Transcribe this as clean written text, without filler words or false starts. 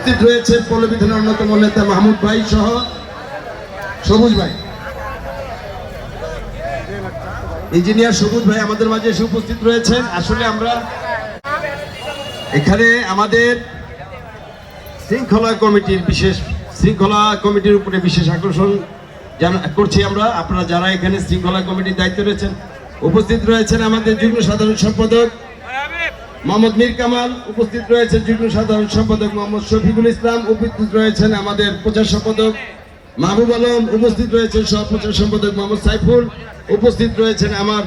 উপস্থিত রয়েছেন পল্লবী থানার অন্যতম নেতা মাহমুদ ভাই সহ সবুজ ভাই, ইঞ্জিনিয়ার সবুজ ভাই আমাদের মাঝে এসে উপস্থিত রয়েছেন। আসলে আমরা এখানে আমাদের শৃঙ্খলা কমিটির উপরে বিশেষ আকর্ষণ করছি আমরা। আপনারা যারা এখানে শৃঙ্খলা কমিটির দায়িত্ব রয়েছেন, উপস্থিত রয়েছেন আমাদের যুগ্ম সাধারণ সম্পাদক মোহাম্মদ মীর কামাল, উপস্থিত রয়েছেন যুগ্ম সাধারণ সম্পাদক মোহাম্মদ শফিকুল ইসলাম, উপস্থিত রয়েছেন আমাদের প্রচার সম্পাদক মাহবুব আলম, উপস্থিত রয়েছেন সহ প্রচার সম্পাদক মোহাম্মদ সাইফুল, উপস্থিত রয়েছেন আমার